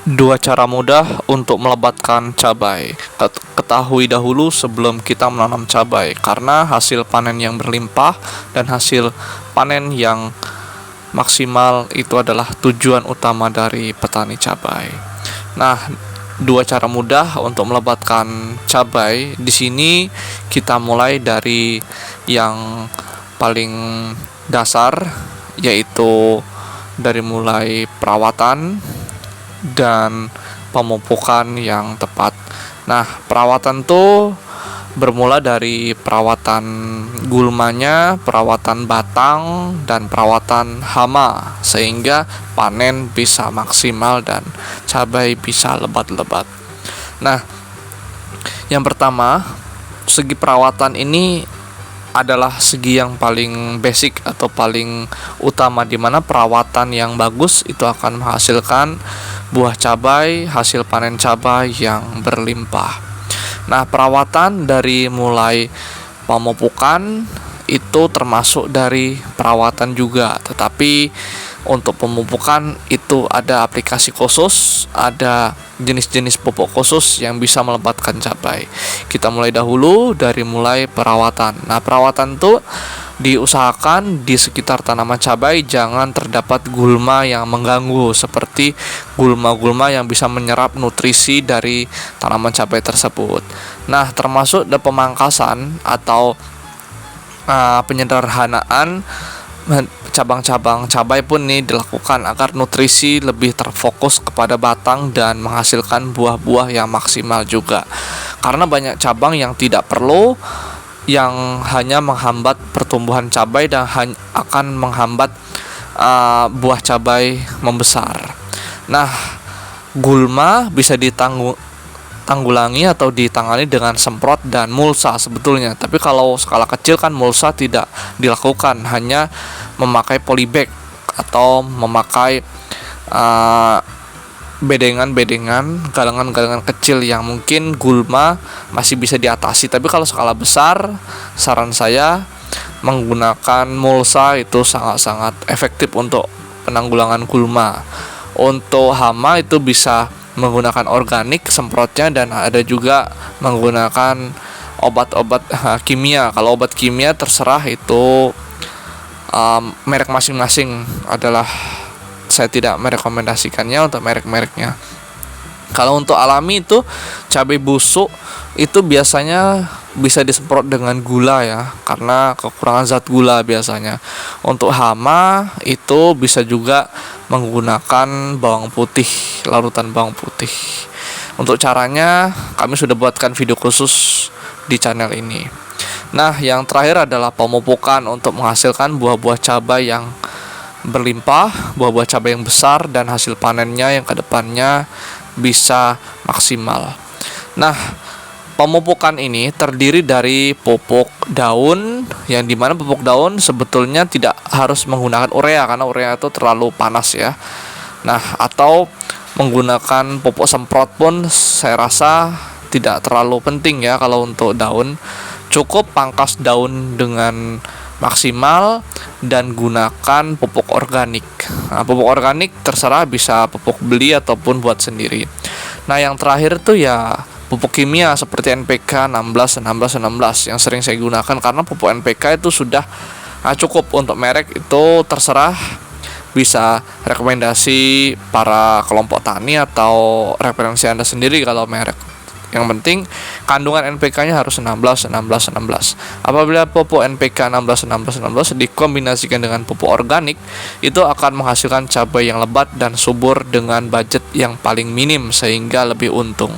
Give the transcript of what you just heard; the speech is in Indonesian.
Dua cara mudah untuk melebatkan cabai. Ketahui dahulu sebelum kita menanam cabai, karena hasil panen yang berlimpah dan hasil panen yang maksimal itu adalah tujuan utama dari petani cabai. Nah, dua cara mudah untuk melebatkan cabai. Di sini kita mulai dari yang paling dasar, yaitu dari mulai perawatan dan pemupukan yang tepat. Nah, perawatan tuh bermula dari perawatan gulmanya, perawatan batang, dan perawatan hama sehingga panen bisa maksimal dan cabai bisa lebat-lebat. Nah, yang pertama, segi perawatan ini adalah segi yang paling basic atau paling utama, di mana perawatan yang bagus itu akan menghasilkan buah cabai, hasil panen cabai yang berlimpah. Nah, perawatan dari mulai pemupukan itu termasuk dari perawatan juga, tetapi untuk pemupukan itu ada aplikasi khusus, ada jenis-jenis pupuk khusus yang bisa melebatkan cabai. Kita mulai dahulu dari mulai perawatan. Nah, perawatan itu diusahakan di sekitar tanaman cabai jangan terdapat gulma yang mengganggu, seperti gulma-gulma yang bisa menyerap nutrisi dari tanaman cabai tersebut. Nah, termasuk dari pemangkasan atau penyederhanaan cabang-cabang cabai pun nih dilakukan agar nutrisi lebih terfokus kepada batang dan menghasilkan buah-buah yang maksimal juga. Karena banyak cabang yang tidak perlu, yang hanya menghambat pertumbuhan cabai dan akan menghambat buah cabai membesar. Nah, gulma bisa tanggulangi atau ditangani dengan semprot dan mulsa sebetulnya. Tapi kalau skala kecil kan mulsa tidak dilakukan, hanya memakai polybag atau memakai bedengan-bedengan, galangan-galangan kecil yang mungkin gulma masih bisa diatasi. Tapi kalau skala besar, saran saya menggunakan mulsa itu sangat-sangat efektif untuk penanggulangan gulma. Untuk hama itu bisa menggunakan organik semprotnya, dan ada juga menggunakan obat-obat kimia. Kalau obat kimia terserah itu merek masing-masing, adalah saya tidak merekomendasikannya untuk merek-mereknya. Kalau untuk alami itu cabai busuk itu biasanya bisa disemprot dengan gula ya, karena kekurangan zat gula biasanya. Untuk hama itu bisa juga menggunakan bawang putih, larutan bawang putih. Untuk caranya kami sudah buatkan video khusus di channel ini. Nah, yang terakhir adalah pemupukan untuk menghasilkan buah-buah cabai yang berlimpah, buah-buah cabai yang besar, dan hasil panennya yang kedepannya bisa maksimal. Nah, pemupukan ini terdiri dari pupuk daun, yang dimana pupuk daun sebetulnya tidak harus menggunakan urea, karena urea itu terlalu panas ya. Nah, atau menggunakan pupuk semprot pun saya rasa tidak terlalu penting ya. Kalau untuk daun, cukup pangkas daun dengan maksimal dan gunakan pupuk organik. Nah, pupuk organik terserah, bisa pupuk beli ataupun buat sendiri. Nah, yang terakhir tuh ya pupuk kimia seperti NPK 16 yang sering saya gunakan, karena pupuk NPK itu sudah cukup. Untuk merek itu terserah, bisa rekomendasi para kelompok tani atau referensi Anda sendiri kalau merek. Yang penting kandungan NPK-nya harus 16. Apabila pupuk NPK 16 dikombinasikan dengan pupuk organik, itu akan menghasilkan cabai yang lebat dan subur dengan budget yang paling minim, sehingga lebih untung.